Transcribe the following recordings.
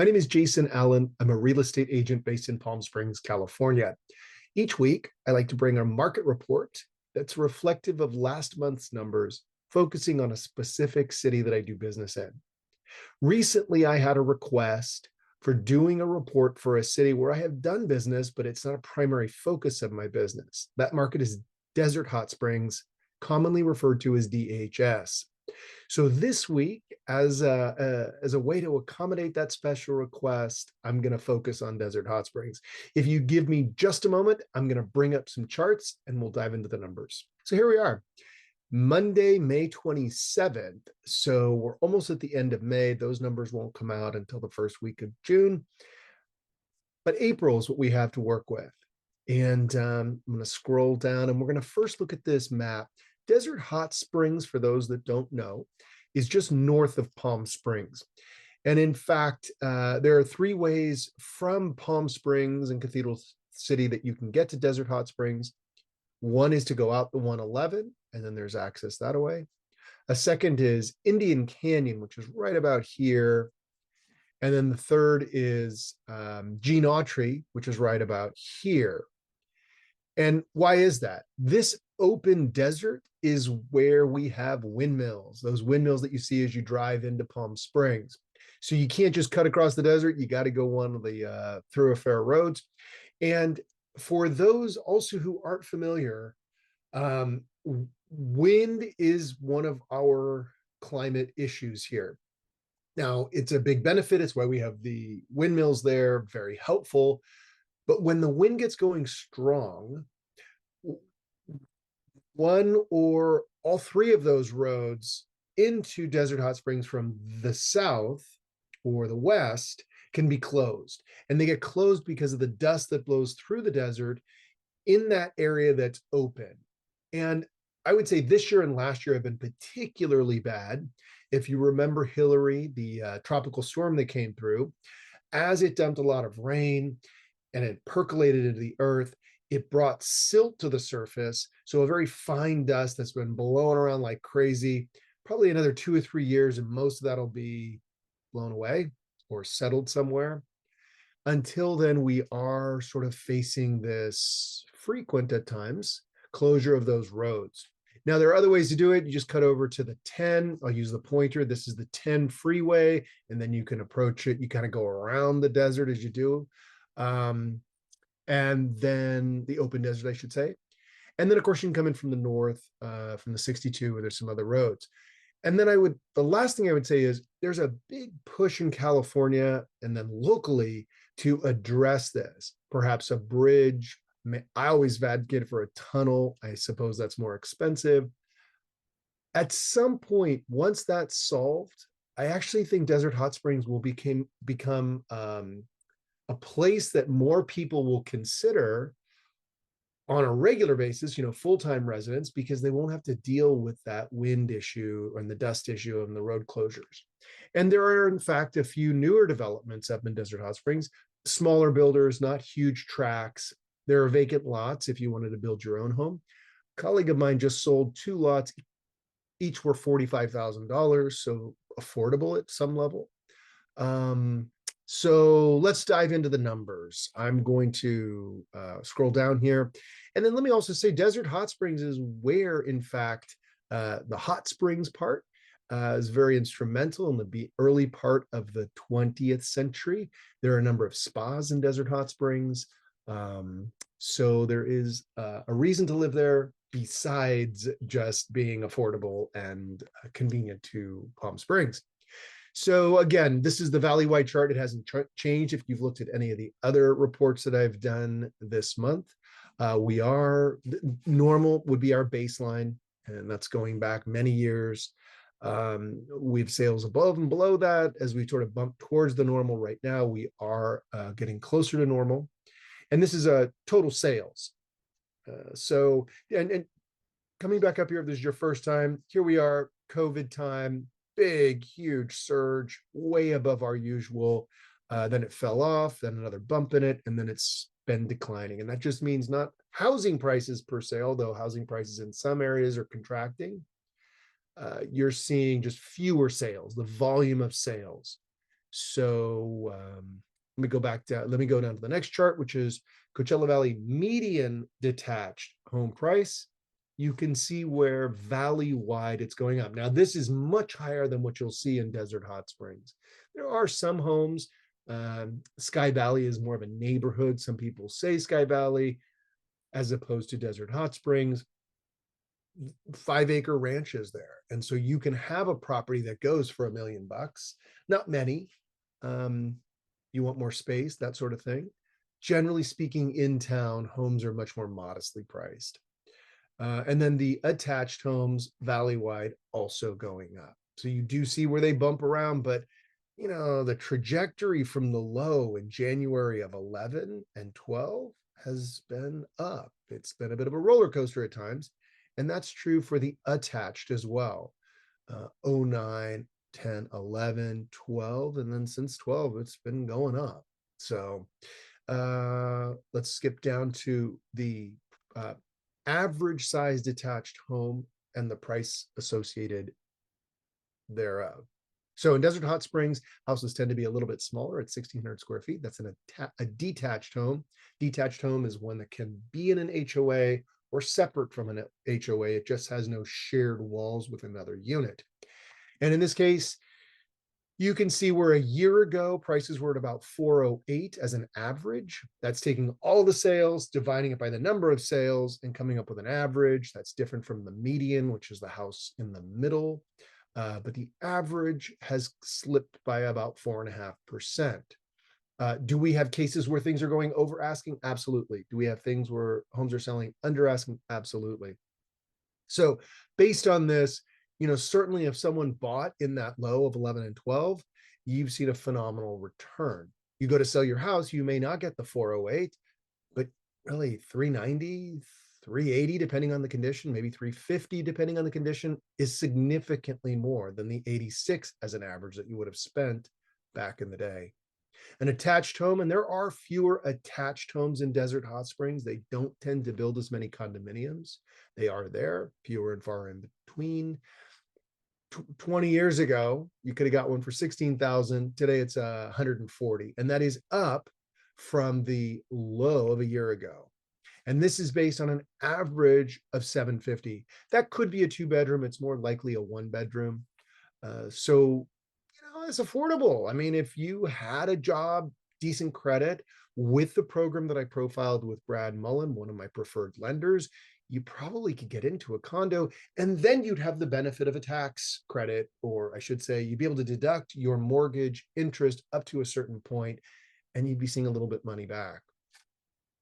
My name is Jason Allen. I'm a real estate agent based in Palm Springs, California. Each week, I like to bring a market report that's reflective of last month's numbers, focusing on a specific city that I do business in. Recently, I had a request for doing a report for a city where I have done business, but it's not a primary focus of my business. That market is Desert Hot Springs, commonly referred to as DHS. So this week, as a way to accommodate that special request, I'm going to focus on Desert Hot Springs. If you give me just a moment, I'm going to bring up some charts and we'll dive into the numbers. So here we are, Monday, May 27th. So we're almost at the end of May. Those numbers won't come out until the first week of June. But April is what we have to work with. And I'm going to scroll down and we're going to first look at this map. Desert Hot Springs, for those that don't know, is just north of Palm Springs. And in fact, there are three ways from Palm Springs and Cathedral City that you can get to Desert Hot Springs. One is to go out the 111, and then there's access that way. A second is Indian Canyon, which is right about here. And then the third is Gene Autry, which is right about here. And why is that? This open desert is where we have windmills, those windmills that you see as you drive into Palm Springs. So you can't just cut across the desert. You got to go one of the thoroughfare roads. And for those also who aren't familiar, wind is one of our climate issues here. Now, it's a big benefit. It's why we have the windmills there, very helpful. But when the wind gets going strong, one or all three of those roads into Desert Hot Springs from the south or the west can be closed. And they get closed because of the dust that blows through the desert in that area that's open. And I would say this year and last year have been particularly bad. If you remember Hillary, the tropical storm that came through, as it dumped a lot of rain and it percolated into the earth, it brought silt to the surface. So a very fine dust that's been blowing around like crazy, probably another 2 or 3 years, and most of that'll be blown away or settled somewhere. Until then, we are sort of facing this frequent at times closure of those roads. Now, there are other ways to do it. You just cut over to the 10. I'll use the pointer. This is the 10 freeway, and then you can approach it. You kind of go around the desert as you do. And then the open desert, I should say. And then, of course, you can come in from the north, from the 62, where there's some other roads. And then the last thing I would say is there's a big push in California and then locally to address this, perhaps a bridge. I always advocate for a tunnel. I suppose that's more expensive. At some point, once that's solved, I actually think Desert Hot Springs will become a place that more people will consider on a regular basis, full-time residents, because they won't have to deal with that wind issue and the dust issue and the road closures. And there are, in fact, a few newer developments up in Desert Hot Springs, smaller builders, not huge tracts. There are vacant lots if you wanted to build your own home. A colleague of mine just sold 2 lots. Each were $45,000, so affordable at some level. So let's dive into the numbers. I'm going to scroll down here. And then let me also say Desert Hot Springs is where, in fact, the hot springs part is very instrumental in the early part of the 20th century. There are a number of spas in Desert Hot Springs. So there is a reason to live there besides just being affordable and convenient to Palm Springs. So again, this is the valley-wide chart. It hasn't changed if you've looked at any of the other reports that I've done this month. Normal would be our baseline, and that's going back many years. We have sales above and below that. As we sort of bump towards the normal right now, we are getting closer to normal. And this is total sales. So coming back up here, if this is your first time, here we are, COVID time, big, huge surge, way above our usual. Then it fell off, then another bump in it, and then it's been declining. And that just means not housing prices per se, although housing prices in some areas are contracting. You're seeing just fewer sales, the volume of sales. So let me go down to the next chart, which is Coachella Valley median detached home price. You can see where valley-wide it's going up. Now, this is much higher than what you'll see in Desert Hot Springs. There are some homes. Sky Valley is more of a neighborhood. Some people say Sky Valley as opposed to Desert Hot Springs. 5-acre ranches there. And so you can have a property that goes for $1 million. Not many. You want more space, that sort of thing. Generally speaking, in town, homes are much more modestly priced. And then the attached homes valley-wide also going up. So you do see where they bump around, but the trajectory from the low in January of 11 and 12 has been up. It's been a bit of a roller coaster at times. And that's true for the attached as well. 09, 10, 11, 12, and then since 12, it's been going up. So let's skip down to the average size detached home and the price associated thereof. So in Desert Hot Springs, houses tend to be a little bit smaller at 1,600 square feet. That's a detached home. Detached home is one that can be in an HOA or separate from an HOA. It just has no shared walls with another unit. And in this case, you can see where a year ago prices were at about 408 as an average. That's taking all the sales, dividing it by the number of sales, and coming up with an average. That's different from the median, which is the house in the middle. But the average has slipped by about 4.5%. Do we have cases where things are going over asking? Absolutely. Do we have things where homes are selling under asking? Absolutely. So based on this, certainly if someone bought in that low of 11 and 12, you've seen a phenomenal return. You go to sell your house, you may not get the 408, but really 390, 380, depending on the condition, maybe 350, depending on the condition, is significantly more than the 86 as an average that you would have spent back in the day. An attached home, and there are fewer attached homes in Desert Hot Springs. They don't tend to build as many condominiums. They are there, fewer and far in between. 20 years ago, you could have got one for 16,000. Today it's 140, and that is up from the low of a year ago. And this is based on an average of 750. That could be a 2-bedroom. It's more likely a 1-bedroom. So it's affordable. I mean, if you had a job, decent credit with the program that I profiled with Brad Mullen, one of my preferred lenders, you probably could get into a condo, and then you'd have the benefit of a tax credit, or I should say, you'd be able to deduct your mortgage interest up to a certain point, and you'd be seeing a little bit money back.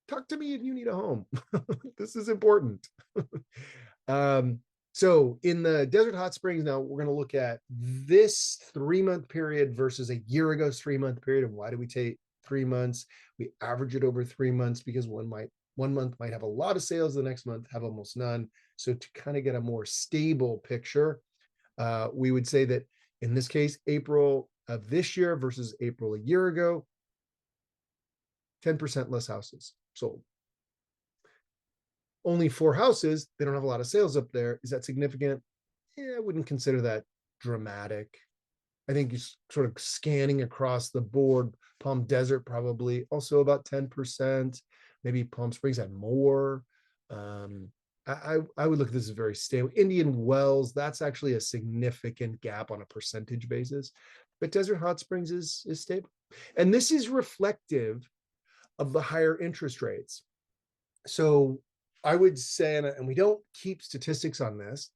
Talk to me if you need a home. This is important. So in the Desert Hot Springs, now we're going to look at this 3-month period versus a year ago's 3-month period. And why do we take 3 months? We average it over 3 months because one month might have a lot of sales, the next month have almost none. So to kind of get a more stable picture, we would say that in this case, April of this year versus April a year ago, 10% less houses sold. Only 4 houses, they don't have a lot of sales up there. Is that significant? Yeah, I wouldn't consider that dramatic. I think you're sort of scanning across the board. Palm Desert probably also about 10%. Maybe Palm Springs had more. I would look at this as very stable. Indian Wells, that's actually a significant gap on a percentage basis. But Desert Hot Springs is stable. And this is reflective of the higher interest rates. So I would say, and we don't keep statistics on this,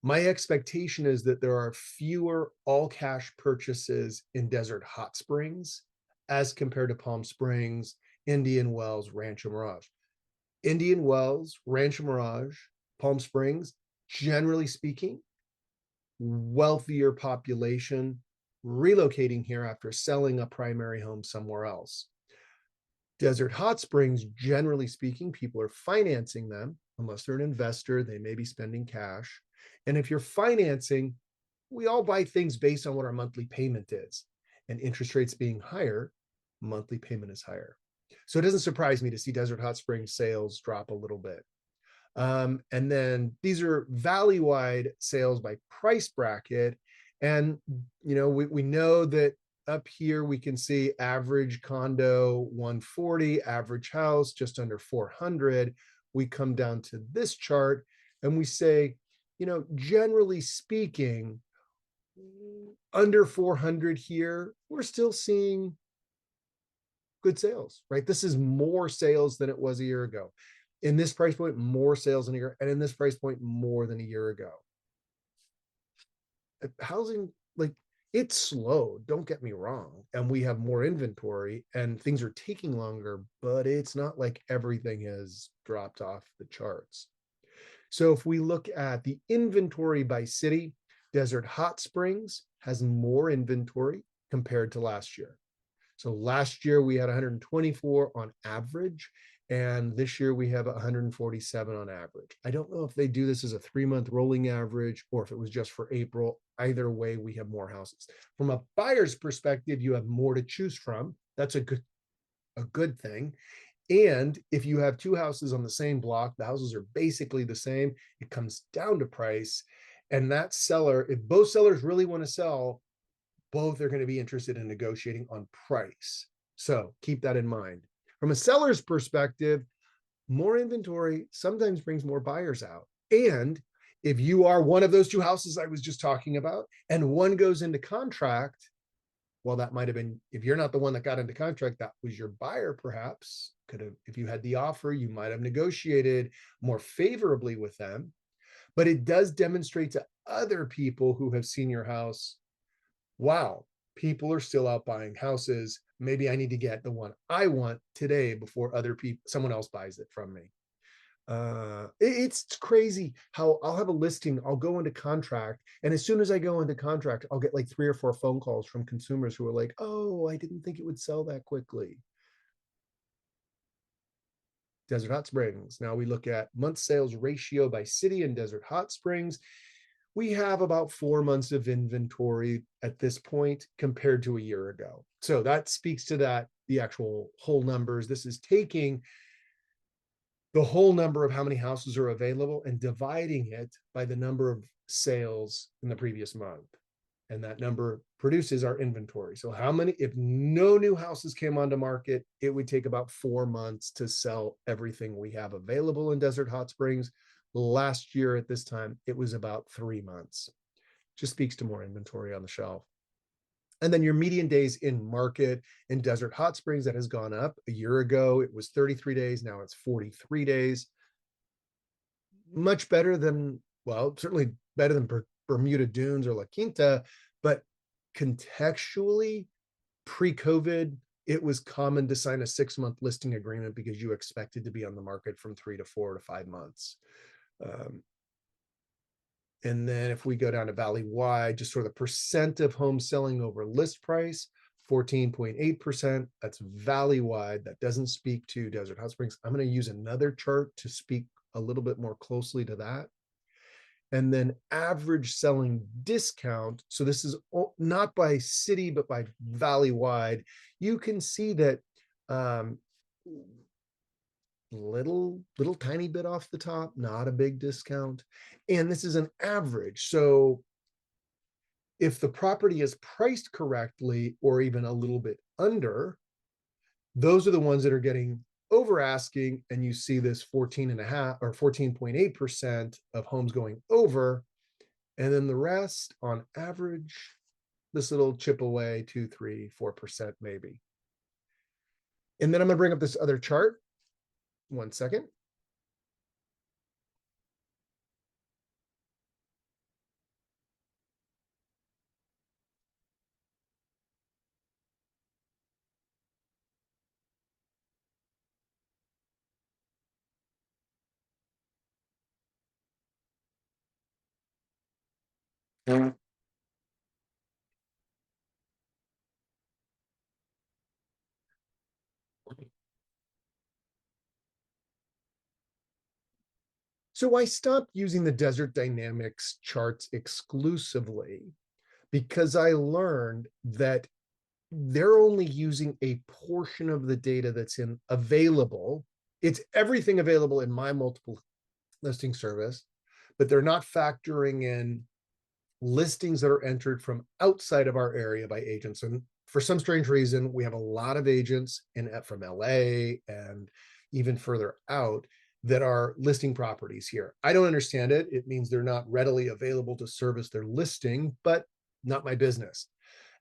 my expectation is that there are fewer all cash purchases in Desert Hot Springs as compared to Palm Springs, Indian Wells, Rancho Mirage. Indian Wells, Rancho Mirage, Palm Springs, generally speaking, wealthier population relocating here after selling a primary home somewhere else. Desert Hot Springs, generally speaking, people are financing them. Unless they're an investor, they may be spending cash. And if you're financing, we all buy things based on what our monthly payment is. And interest rates being higher, monthly payment is higher. So it doesn't surprise me to see Desert Hot Springs sales drop a little bit. And then these are valley-wide sales by price bracket. And, we know that up here, we can see average condo 140, average house just under 400. We come down to this chart and we say, generally speaking, under 400 here, we're still seeing good sales, right? This is more sales than it was a year ago. In this price point, more sales in a year, and in this price point, more than a year ago. Housing, like, it's slow, don't get me wrong, and we have more inventory and things are taking longer, but it's not like everything has dropped off the charts. So if we look at the inventory by city, Desert Hot Springs has more inventory compared to last year. So last year we had 124 on average, and this year we have 147 on average. I don't know if they do this as a 3-month rolling average or if it was just for April. Either way, we have more houses. From a buyer's perspective, you have more to choose from. That's a good thing. And if you have two houses on the same block, the houses are basically the same, it comes down to price. And that seller, if both sellers really want to sell, both are going to be interested in negotiating on price. So keep that in mind. From a seller's perspective, more inventory sometimes brings more buyers out. And if you are one of those two houses I was just talking about, and one goes into contract, well, that might have been, if you're not the one that got into contract, that was your buyer, perhaps. Could have, if you had the offer, you might have negotiated more favorably with them. But it does demonstrate to other people who have seen your house, wow, people are still out buying houses. Maybe I need to get the one I want today before someone else buys it from me. It's crazy how I'll have a listing, I'll go into contract, and as soon as I go into contract, I'll get like 3 or 4 phone calls from consumers who are like, oh, I didn't think it would sell that quickly. Desert Hot Springs. Now we look at month sales ratio by city in Desert Hot Springs. We have about 4 months of inventory at this point compared to a year ago. So that speaks to that, the actual whole numbers. This is taking the whole number of how many houses are available and dividing it by the number of sales in the previous month. And that number produces our inventory. So how many, if no new houses came onto market, it would take about 4 months to sell everything we have available in Desert Hot Springs. Last year at this time, it was about 3 months. Just speaks to more inventory on the shelf. And then your median days in market in Desert Hot Springs, that has gone up. A year ago, it was 33 days. Now it's 43 days. Much better than, well, certainly better than Bermuda Dunes or La Quinta, but contextually, pre-COVID, it was common to sign a 6-month listing agreement because you expected to be on the market from 3 to 4 to 5 months. And then if we go down to Valley-wide, just sort of the percent of homes selling over list price, 14.8%. That's Valley-wide. That doesn't speak to Desert Hot Springs. I'm going to use another chart to speak a little bit more closely to that. And then average selling discount. So this is not by city, but by Valley-wide. You can see that little tiny bit off the top, not a big discount. And this is an average. So if the property is priced correctly or even a little bit under, those are the ones that are getting over asking. And you see this 14.5 or 14.8% of homes going over. And then the rest on average, this little chip away, 2, 3, 4% maybe. And then I'm going to bring up this other chart. 1 second. So I stopped using the Desert Dynamics charts exclusively because I learned that they're only using a portion of the data that's available. It's everything available in my multiple listing service, but they're not factoring in listings that are entered from outside of our area by agents. And for some strange reason, we have a lot of agents from LA and even further out that are listing properties here. I don't understand it. It means they're not readily available to service their listing, but not my business.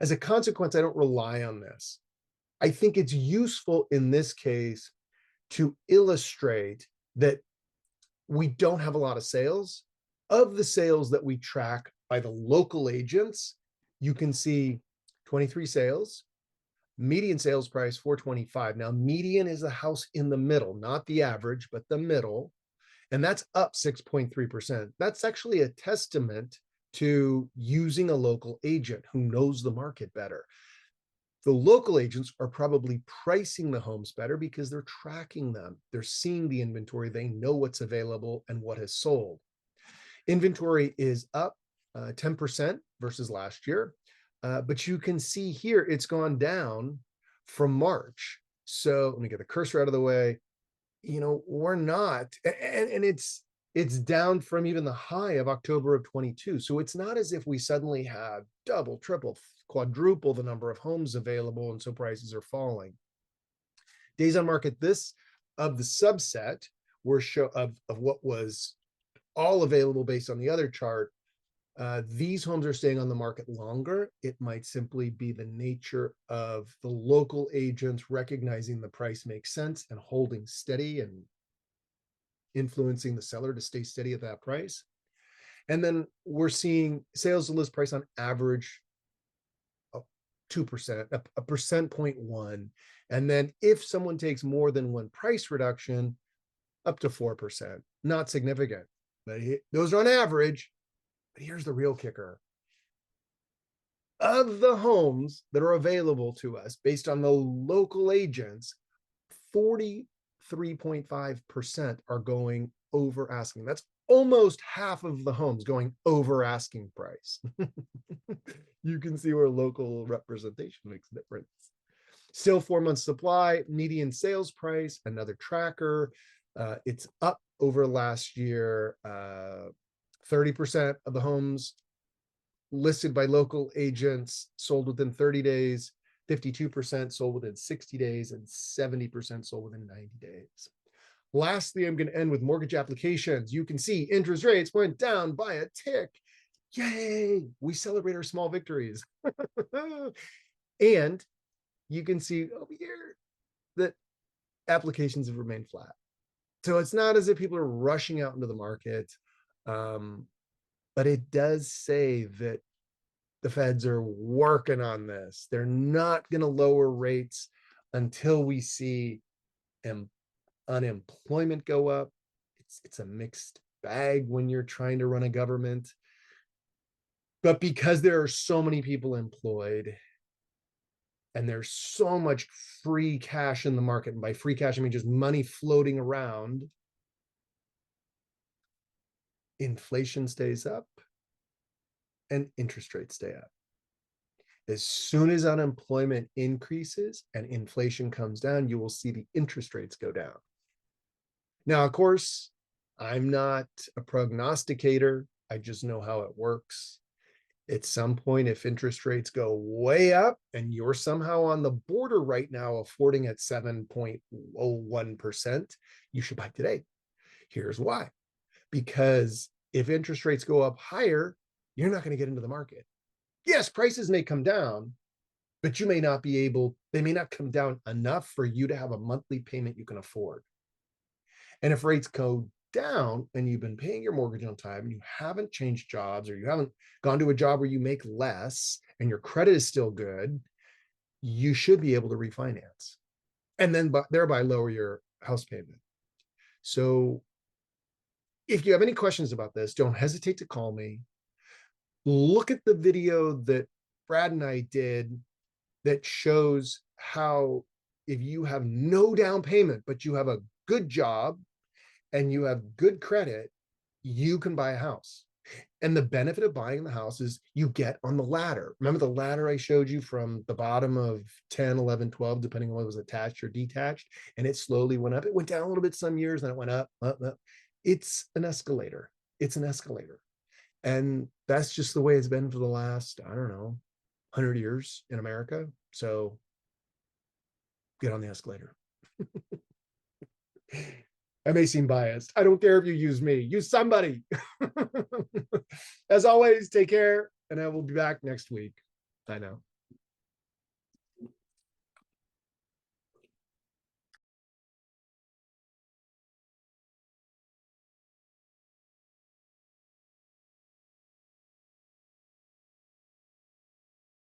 As a consequence, I don't rely on this. I think it's useful in this case to illustrate that we don't have a lot of sales. Of the sales that we track by the local agents, you can see 23 sales, median sales price 425. Now, median is the house in the middle, not the average, but the middle. And that's up 6.3%. That's actually a testament to using a local agent who knows the market better. The local agents are probably pricing the homes better because they're tracking them. They're seeing the inventory. They know what's available and what has sold. Inventory is up 10% versus last year. But you can see here it's gone down from March. So let me get the cursor out of the way. We're not, and it's down from even the high of October of 22. So it's not as if we suddenly have double, triple, quadruple the number of homes available, and so prices are falling. Days on market, this of the subset were of what was all available based on the other chart. These homes are staying on the market longer. It might simply be the nature of the local agents recognizing the price makes sense and holding steady and influencing the seller to stay steady at that price. And then we're seeing sales to list price on average 2%, a percent 0.1. And then if someone takes more than one price reduction, up to 4%. Not significant, but those are on average. But here's the real kicker. Of the homes that are available to us based on the local agents, 43.5% are going over asking. That's almost half of the homes going over asking price. You can see where local representation makes a difference. Still 4 months supply, median sales price, another tracker. It's up over last year. 30% of the homes listed by local agents sold within 30 days, 52% sold within 60 days, and 70% sold within 90 days. Lastly, I'm going to end with mortgage applications. You can see interest rates went down by a tick. Yay! We celebrate our small victories. And you can see over here that applications have remained flat. So it's not as if people are rushing out into the market. But it does say that the feds are working on this. They're not going to lower rates until we see unemployment go up. It's a mixed bag when you're trying to run a government. But because there are so many people employed and there's so much free cash in the market, and by free cash, I mean just money floating around, inflation stays up and interest rates stay up. As soon as unemployment increases and inflation comes down, you will see the interest rates go down. Now, of course, I'm not a prognosticator. I just know how it works. At some point, if interest rates go way up and you're somehow on the border right now, affording at 7.01%, you should buy today. Here's why. Because if interest rates go up higher, you're not going to get into the market. Yes, prices may come down, but they may not come down enough for you to have a monthly payment you can afford. And if rates go down and you've been paying your mortgage on time and you haven't changed jobs, or you haven't gone to a job where you make less and your credit is still good, you should be able to refinance and then thereby lower your house payment. So if you have any questions about this, don't hesitate to call me. Look at the video that Brad and I did that shows how if you have no down payment, but you have a good job and you have good credit, you can buy a house. And the benefit of buying the house is you get on the ladder. Remember the ladder I showed you from the bottom of 10, 11, 12, depending on whether it was attached or detached, and it slowly went up. It went down a little bit some years, then it went up, up, up. It's an escalator. It's an escalator. And that's just the way it's been for the last, I don't know, 100 years in America. So get on the escalator. I may seem biased. I don't care if you use me, use somebody. As always, take care, and I will be back next week. I know.